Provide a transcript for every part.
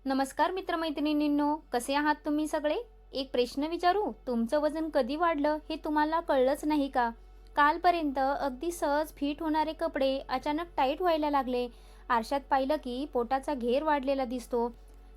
नमस्कार मित्रमैत्रिणींनो, कसे आहात तुम्ही सगळे? एक प्रश्न विचारू, तुमचं वजन कधी वाढलं हे तुम्हाला कळलंच नाही का? कालपर्यंत अगदी सहज फिट होणारे कपडे अचानक टाईट व्हायला लागले. आरशात पाहिलं की पोटाचा घेर वाढलेला दिसतो.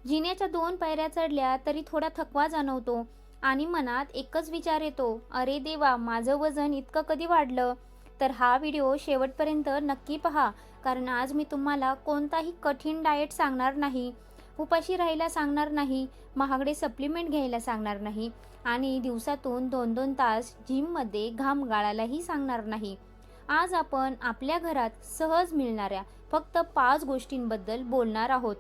जिन्याच्या 2 पायऱ्या चढल्या तरी थोडा थकवा जाणवतो आणि मनात एकच विचार येतो, अरे देवा, माझं वजन इतकं कधी वाढलं? तर हा व्हिडिओ शेवटपर्यंत नक्की पहा, कारण आज मी तुम्हाला कोणताही कठीण डाएट सांगणार नाही, उपाशी राहायला सांगणार नाही, महागडे सप्लिमेंट घ्यायला सांगणार नाही आणि दिवसातून 2-2 तास जिममध्ये घाम गाळायलाही सांगणार नाही. आज आपण आपल्या घरात सहज मिळणाऱ्या फक्त 5 गोष्टींबद्दल बोलणार आहोत,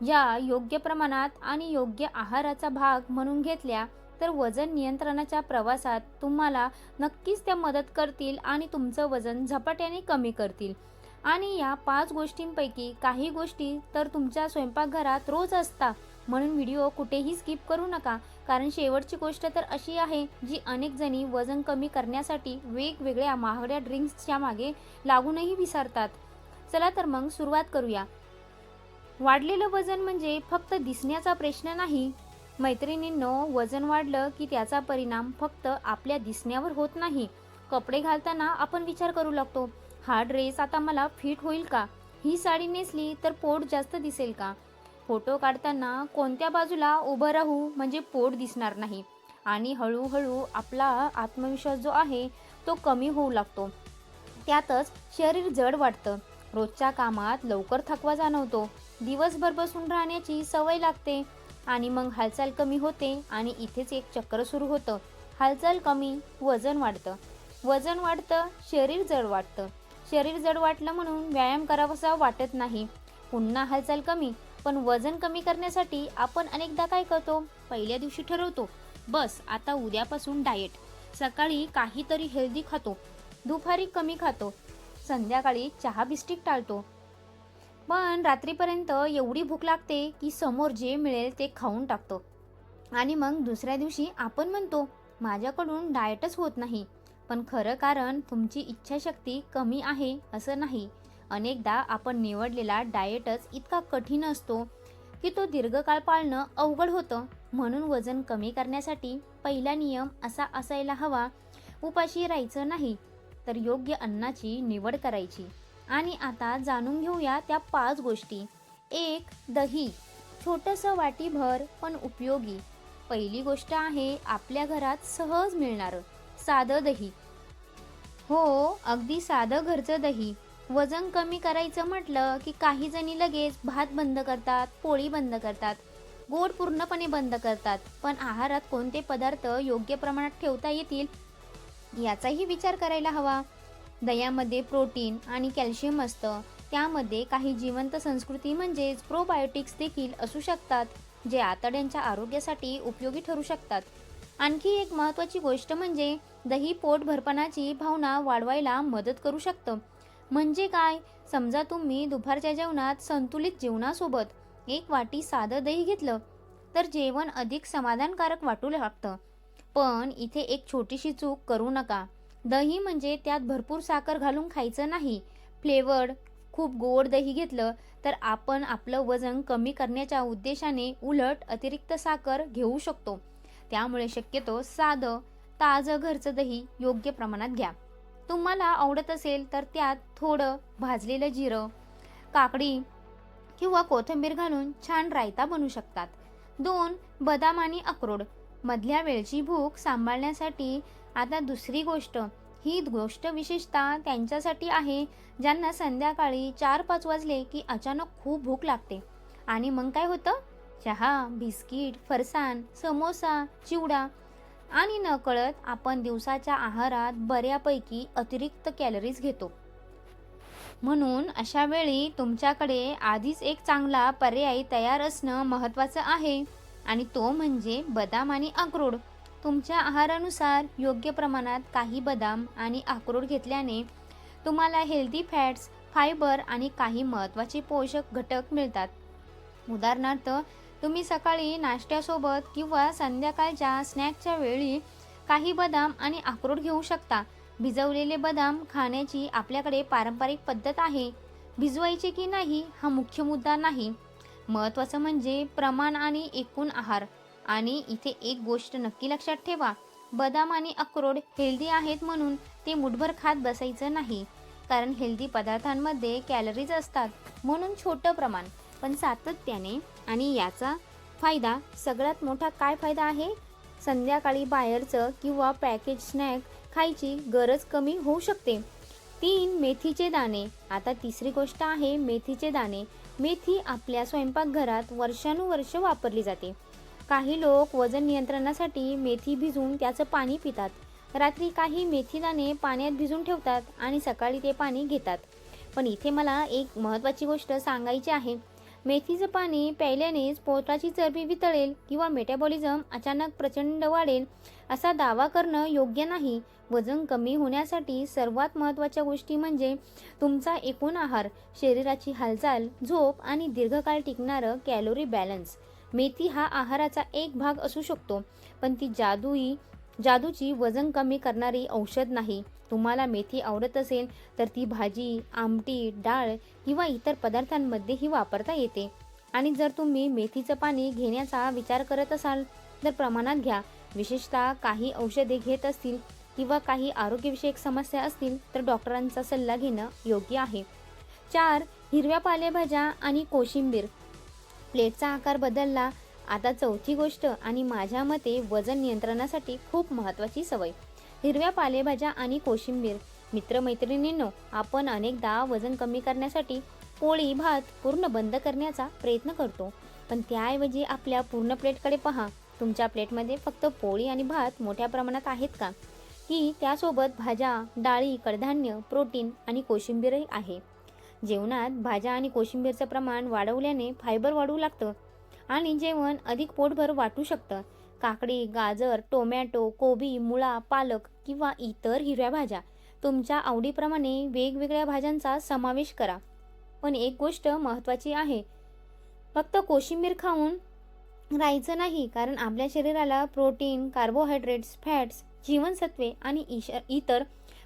ज्या योग्य प्रमाणात आणि योग्य आहाराचा भाग म्हणून घेतल्या तर वजन नियंत्रणाच्या प्रवासात तुम्हाला नक्कीच त्या मदत करतील आणि तुमचं वजन झपाट्याने कमी करतील. आणि या 5 गोष्टींपैकी काही गोष्टी तर तुमच्या स्वयंपाकघरात रोज असतात, म्हणून व्हिडिओ कुठेही स्किप करू नका, कारण शेवटची गोष्ट तर अशी आहे जी अनेक जणी वजन कमी करण्यासाठी वेगवेगळ्या महागड्या ड्रिंक्सच्या मागे लागूनही विसरतात. चला तर मग सुरुवात करूया. वाढलेलं वजन म्हणजे फक्त दिसण्याचा प्रश्न नाही. मैत्रिणींनो, वजन वाढलं की त्याचा परिणाम फक्त आपल्या दिसण्यावर होत नाही. कपडे घालताना आपण विचार करू लागतो, हा ड्रेस आता मला फिट होईल का? ही साडी नेसली तर पोट जास्त दिसेल का? फोटो काढताना कोणत्या बाजूला उभं राहू म्हणजे पोट दिसणार नाही? आणि हळूहळू आपला आत्मविश्वास जो आहे तो कमी होऊ लागतो. त्यातच शरीर जड वाटतं. रोजच्या कामात लवकर थकवा जाणवतो. दिवसभर बसून राहण्याची सवय लागते आणि मग हालचाल कमी होते आणि इथेच एक चक्र सुरू होतं. हालचाल कमी, वजन वाढतं. वजन वाढतं, शरीर जड वाटतं. शरीर जड वाटलं म्हणून व्यायाम करावासा वाटत नाही. पुन्हा हालचाल कमी. पण वजन कमी करण्यासाठी आपण अनेकदा काय करतो? पहिल्या दिवशी ठरवतो, बस आता उद्यापासून डाएट. सकाळी काहीतरी हेल्दी खातो, दुपारी कमी खातो, संध्याकाळी चहा बिस्किट टाळतो. पण रात्रीपर्यंत एवढी भूक लागते की समोर जे मिळेल ते खाऊन टाकतो. आणि मग दुसऱ्या दिवशी आपण म्हणतो, माझ्याकडून डाएटच होत नाही. पण खरं कारण तुमची इच्छाशक्ती कमी आहे असं नाही. अनेकदा आपण निवडलेला डाएटच इतका कठीण असतो की तो दीर्घकाळ पाळणं अवघड होतं. म्हणून वजन कमी करण्यासाठी पहिला नियम असा असायला हवा, उपाशी राहायचं नाही, तर योग्य अन्नाची निवड करायची. आणि आता जाणून घेऊया त्या 5 गोष्टी. 1. दही. छोटंसं वाटीभर पण उपयोगी. पहिली गोष्ट आहे आपल्या घरात सहज मिळणारं साधं दही. हो, अगदी साधं घरचं दही. वजन कमी करायचं म्हटलं की काही जणी लगेच भात बंद करतात, पोळी बंद करतात, गोड पूर्णपणे बंद करतात. पण आहारात कोणते पदार्थ योग्य प्रमाणात ठेवता येतील याचाही विचार करायला हवा. दह्यामध्ये प्रोटीन आणि कॅल्शियम असतं. त्यामध्ये काही जिवंत संस्कृती म्हणजेच प्रोबायोटिक्स देखील असू शकतात, जे आतड्यांच्या आरोग्यासाठी उपयोगी ठरू शकतात. आणखी एक महत्त्वाची गोष्ट म्हणजे दही पोट भरपणाची भावना वाढवायला मदत करू शकतं. म्हणजे काय? समजा तुम्ही दुपारच्या जेवणात संतुलित जेवणासोबत 1 वाटी साधं दही घेतलं तर जेवण अधिक समाधानकारक वाटू लागतं. पण इथे एक छोटीशी चूक करू नका. दही म्हणजे त्यात भरपूर साखर घालून खायचं नाही. फ्लेवर्ड खूप गोड दही घेतलं तर आपण आपलं वजन कमी करण्याच्या उद्देशाने उलट अतिरिक्त साखर घेऊ शकतो. त्यामुळे शक्यतो साधं ताजं घरचं दही योग्य प्रमाणात घ्या. तुम्हाला आवडत असेल तर त्यात थोडं भाजलेलं जिरं, काकडी किंवा कोथिंबीर घालून छान रायता बनवू शकतात. 2. बदाम आणि अक्रोड. मधल्या वेळची भूक सांभाळण्यासाठी. आता दुसरी गोष्ट, ही गोष्ट विशेषतः त्यांच्यासाठी आहे ज्यांना संध्याकाळी 4-5 वाजले की अचानक खूप भूक लागते. आणि मग काय होतं? चहा, बिस्किट, फरसाण, समोसा, चिवडा आणि नकळत आपण दिवसाच्या आहारात बऱ्यापैकी अतिरिक्त कॅलरीज घेतो. म्हणून अशा वेळी तुमच्याकडे आधीच एक चांगला पर्याय तयार असणं महत्त्वाचं आहे, आणि तो म्हणजे बदाम आणि अक्रोड. तुमच्या आहारानुसार योग्य प्रमाणात काही बदाम आणि अक्रोड घेतल्याने तुम्हाला हेल्दी फॅट्स, फायबर आणि काही महत्त्वाचे पोषक घटक मिळतात. उदाहरणार्थ, तुम्ही सकाळी नाश्त्यासोबत किंवा संध्याकाळच्या स्नॅकच्या वेळी काही बदाम आणि अक्रोड घेऊ शकता. भिजवलेले बदाम खाण्याची आपल्याकडे पारंपरिक पद्धत आहे. भिजवायचे की नाही हा मुख्य मुद्दा नाही. महत्त्वाचं म्हणजे प्रमाण आणि एकूण आहार. आणि इथे एक गोष्ट नक्की लक्षात ठेवा, बदाम आणि अक्रोड हेल्दी आहेत म्हणून ते मुठभर खात बसायचं नाही, कारण हेल्दी पदार्थांमध्ये कॅलरीज असतात. म्हणून छोटं प्रमाण पण सातत्याने. आणि याचा फायदा, सगळ्यात मोठा काय फायदा आहे, संध्याकाळी बाहेरचं किंवा पॅकेज स्नॅक खायची गरज कमी होऊ शकते. 3. मेथीचे दाणे. आता तिसरी गोष्ट आहे मेथीचे दाणे. मेथी आपल्या स्वयंपाकघरात वर्षानुवर्ष वापरली जाते. काही लोक वजन नियंत्रणासाठी मेथी भिजवून त्याचं पाणी पितात. रात्री काही मेथी दाणे पाण्यात भिजवून ठेवतात आणि सकाळी ते पाणी घेतात. पण इथे मला एक महत्त्वाची गोष्ट सांगायची आहे. मेथीचं पाणी प्यायल्यानेच पोटाची चरबी वितळेल किंवा मेटाबॉलिझम अचानक प्रचंड वाढेल असा दावा करणं योग्य नाही. वजन कमी होण्यासाठी सर्वात महत्त्वाच्या गोष्टी म्हणजे तुमचा एकूण आहार, शरीराची हालचाल, झोप आणि दीर्घकाळ टिकणारं कॅलोरी बॅलन्स. मेथी हा आहाराचा एक भाग असू शकतो, पण ती जादूची वजन कमी करणारी औषध नाही. तुम्हाला मेथी आवडत असेल तर ती भाजी, आमटी, डाळ किंवा इतर पदार्थांमध्येही वापरता येते. आणि जर तुम्ही मेथीचं पाणी घेण्याचा विचार करत असाल तर प्रमाणात घ्या. विशेषतः काही औषधे घेत असतील किंवा काही आरोग्यविषयक समस्या असतील तर डॉक्टरांचा सल्ला घेणं योग्य आहे. 4. हिरव्या पालेभाज्या आणि कोशिंबीर. प्लेटचा आकार बदलला. आता चौथी गोष्ट आणि माझ्या मते वजन नियंत्रणासाठी खूप महत्त्वाची सवय, हिरव्या पालेभाज्या आणि कोशिंबीर. मित्रमैत्रिणींनो, आपण अनेकदा वजन कमी करण्यासाठी पोळी भात पूर्ण बंद करण्याचा प्रयत्न करतो, पण त्याऐवजी आपल्या पूर्ण प्लेटकडे पहा. तुमच्या प्लेटमध्ये फक्त पोळी आणि भात मोठ्या प्रमाणात आहेत का, की त्यासोबत भाज्या, डाळी, कडधान्य, प्रोटीन आणि कोशिंबीरही आहे? जेवणात भाज्या आणि कोशिंबीरचं प्रमाण वाढवल्याने फायबर वाढू लागतं आणि जेवण अधिक पोटभर वाटू शकतं. काकडी, गाजर, टोमॅटो, कोबी, मुळा, पालक किंवा इतर हिरव्या भाज्या, तुमच्या आवडीप्रमाणे वेगवेगळ्या भाज्यांचा समावेश करा. पण एक गोष्ट महत्त्वाची आहे, फक्त कोशिंबीर खाऊन राहायचं नाही, कारण आपल्या शरीराला प्रोटीन, कार्बोहायड्रेट्स, फॅट्स, जीवनसत्वे आणि इतर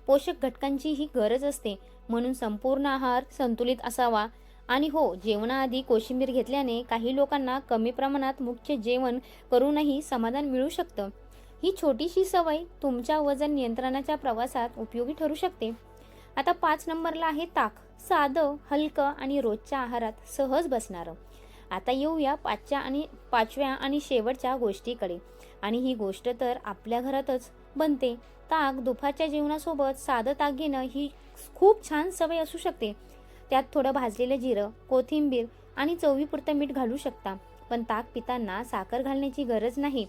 पोषक घटकांचीही गरज असते. म्हणून संपूर्ण आहार संतुलित असावा. आणि हो, जेवणाआधी कोशिंबीर घेतल्याने काही लोकांना कमी प्रमाणात मुख्य जेवण करूनही समाधान मिळू शकतं. ही छोटीशी सवय तुमच्या वजन नियंत्रणाच्या प्रवासात उपयोगी ठरू शकते. आता 5 नंबरला आहे ताक. साधं, हलकं आणि रोजच्या आहारात सहज बसणारं. आता येऊया 5व्या आणि शेवटच्या गोष्टीकडे. आणि ही गोष्ट तर आपल्या घरातच बनते. ताक. दुपारच्या जेवणासोबत साधं ताक घेणं ही खूप छान सवय असू शकते. त्यात थोडं भाजलेलं जिरं, कोथिंबीर आणि चवीपुरतं मीठ घालू शकता. पण ताक पिताना साखर घालण्याची गरज नाही.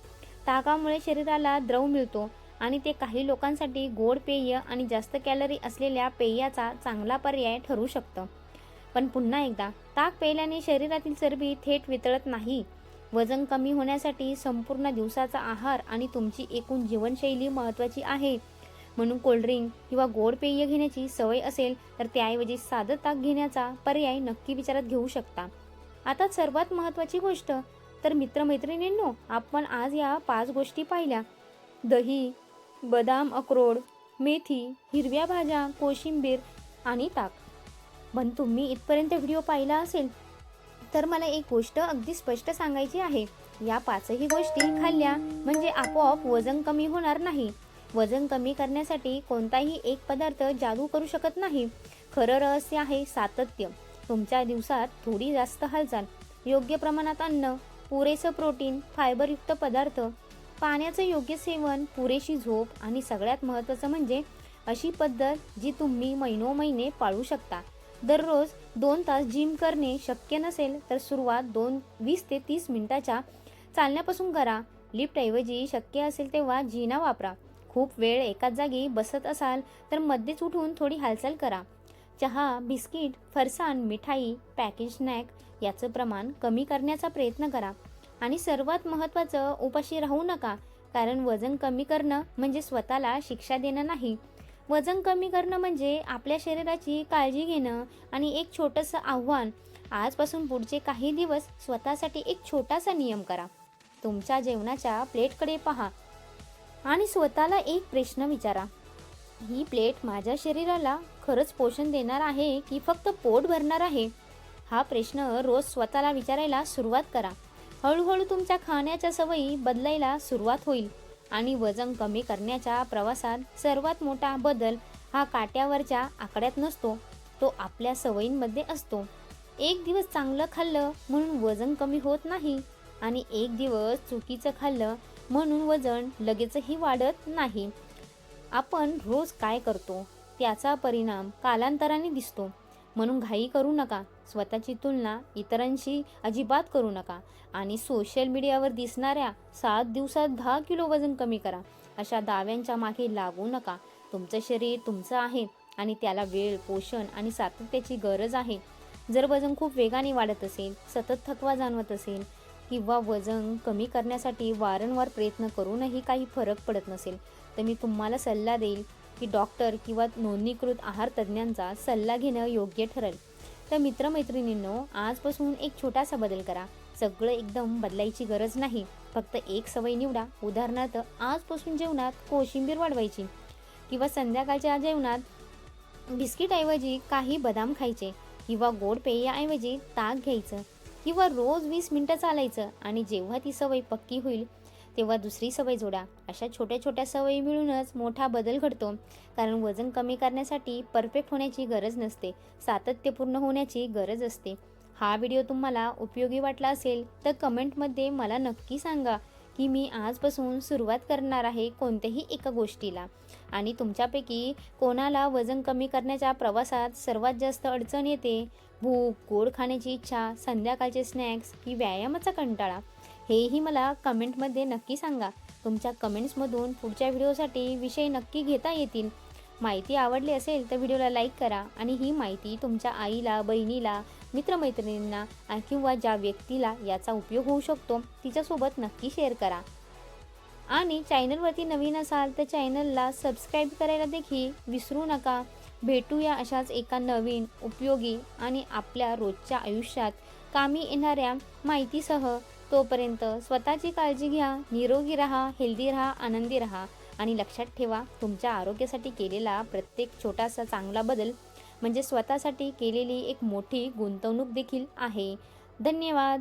ताकामुळे शरीराला द्रव मिळतो आणि ते काही लोकांसाठी गोड पेय आणि जास्त कॅलरी असलेल्या पेयाचा चांगला पर्याय ठरू शकतं. पण पुन्हा एकदा, ताक प्यायल्याने शरीरातील चरबी थेट वितळत नाही. वजन कमी होण्यासाठी संपूर्ण दिवसाचा आहार आणि तुमची एकूण जीवनशैली महत्त्वाची आहे. म्हणून कोल्ड्रिंक किंवा गोड पेय घेण्याची सवय असेल तर त्याऐवजी साधं ताक घेण्याचा पर्याय नक्की विचारात घेऊ शकता. आता सर्वात महत्त्वाची गोष्ट तर मित्रमैत्रिणींनो, आपण आज या 5 गोष्टी पाहिल्या: दही, बदाम, अक्रोड, मेथी, हिरव्या भाज्या, कोशिंबीर आणि ताक. पण तुम्ही इथपर्यंत व्हिडिओ पाहिला असेल तर मला एक गोष्ट अगदी स्पष्ट सांगायची आहे. या 5ही गोष्टी खाल्ल्या म्हणजे आपोआप वजन कमी होणार नाही. वजन कमी करण्यासाठी कोणताही एक पदार्थ जादू करू शकत नाही. खरं रहस्य आहे सातत्य. तुमच्या दिवसात थोडी जास्त हालचाल, योग्य प्रमाणात अन्न, पुरेसं प्रोटीन, फायबरयुक्त पदार्थ, पाण्याचं योग्य सेवन, पुरेशी झोप आणि सगळ्यात महत्त्वाचं म्हणजे अशी पद्धत जी तुम्ही महिनोमहिने पाळू शकता. दररोज 2 तास जिम करणे शक्य नसेल तर सुरुवात 20 ते 30 मिनिटाच्या चालण्यापासून करा. लिफ्टऐवजी शक्य असेल तेव्हा जिना वापरा. खूप वेळ एकाच जागी बसत असाल तर मध्येच उठून थोडी हालचाल करा. चहा, बिस्किट, फरसाण, मिठाई, पॅकेज स्नॅक याचं प्रमाण कमी करण्याचा प्रयत्न करा. आणि सर्वात महत्त्वाचं, उपाशी राहू नका, कारण वजन कमी करणं म्हणजे स्वतःला शिक्षा देणं नाही. वजन कमी करणं म्हणजे आपल्या शरीराची काळजी घेणं. आणि एक छोटंसं आव्हान, आजपासून पुढचे काही दिवस स्वतःसाठी एक छोटासा नियम करा. तुमच्या जेवणाच्या प्लेटकडे पहा आणि स्वतःला एक प्रश्न विचारा: ही प्लेट माझ्या शरीराला खरंच पोषण देणार आहे की फक्त पोट भरणार आहे? हा प्रश्न रोज स्वतःला विचारायला सुरुवात करा. हळूहळू तुमच्या खाण्याच्या सवयी बदलायला सुरुवात होईल आणि वजन कमी करण्याच्या प्रवासात सर्वात मोठा बदल हा काट्यावरच्या आकड्यात नसतो, तो आपल्या सवयींमध्ये असतो. एक दिवस चांगलं खाल्लं म्हणून वजन कमी होत नाही आणि एक दिवस चुकीचं खाल्लं म्हणून वजन लगेचही वाढत नाही. आपण रोज काय करतो त्याचा परिणाम कालांतराने दिसतो. म्हणून घाई करू नका, स्वतःची तुलना इतरांशी अजिबात करू नका आणि सोशल मीडियावर दिसणाऱ्या 7 दिवसात 10 किलो वजन कमी करा अशा दाव्यांच्या मागे लागू नका. तुमचं शरीर तुमचं आहे आणि त्याला वेळ, पोषण आणि सातत्याची गरज आहे. जर वजन खूप वेगाने वाढत असेल, सतत थकवा जाणवत असेल किंवा वजन कमी करण्यासाठी वारंवार प्रयत्न करूनही काही फरक पडत नसेल, तर मी तुम्हाला सल्ला देईल की डॉक्टर किंवा नोंदणीकृत आहार तज्ज्ञांचा सल्ला घेणं योग्य ठरेल. तर मित्रमैत्रिणींनो, आजपासून एक छोटासा बदल करा. सगळं एकदम बदलायची गरज नाही, फक्त एक सवय निवडा. उदाहरणार्थ, आजपासून जेवणात कोशिंबीर वाढवायची किंवा संध्याकाळच्या जेवणात बिस्किटऐवजी काही बदाम खायचे किंवा गोड पेयाऐवजी ताक घ्यायचं किंवा रोज 20 मिनिटं चालायचं. आणि जेव्हा ती सवय पक्की होईल तेव्हा दुसरी सवय जोडा. अशा छोट्या छोट्या सवयी मिळूनच मोठा बदल घडतो. कारण वजन कमी करण्यासाठी परफेक्ट होण्याची गरज नसते, सातत्यपूर्ण होण्याची गरज असते. हा व्हिडिओ तुम्हाला उपयोगी वाटला असेल तर कमेंटमध्ये मला नक्की सांगा की मी आजपासून सुरुवात करणार आहे कोणत्याही एका गोष्टीला. आणि तुमच्यापैकी कोणाला वजन कमी करण्याच्या प्रवासात सर्वात जास्त अडचण येते? भूक, गोड खाण्याची इच्छा, संध्याकाळचे स्नॅक्स की व्यायामाचा कंटाळा? हेही मला कमेंटमध्ये नक्की सांगा. तुमच्या कमेंट्समधून पुढच्या व्हिडिओसाठी विषय नक्की घेता येतील. माहिती आवडली असेल तर व्हिडिओला लाईक करा आणि ही माहिती तुमच्या आईला, बहिणीला, मित्रमैत्रिणींना किंवा ज्या व्यक्तीला याचा उपयोग होऊ शकतो तिच्यासोबत नक्की शेअर करा. आणि चॅनलवरती नवीन असाल तर चॅनलला सबस्क्राईब करायला देखील विसरू नका. भेटूया अशाच एका नवीन, उपयोगी आणि आपल्या रोजच्या आयुष्यात कामी येणाऱ्या माहितीसह. तोपर्यंत स्वतःची काळजी घ्या, निरोगी राहा, हेल्दी राहा, आनंदी राहा आणि लक्षात ठेवा, तुमच्या आरोग्यासाठी केलेला प्रत्येक छोटासा चांगला बदल म्हणजे स्वतःसाठी केलेली एक मोठी गुंतवणूक देखील आहे. धन्यवाद.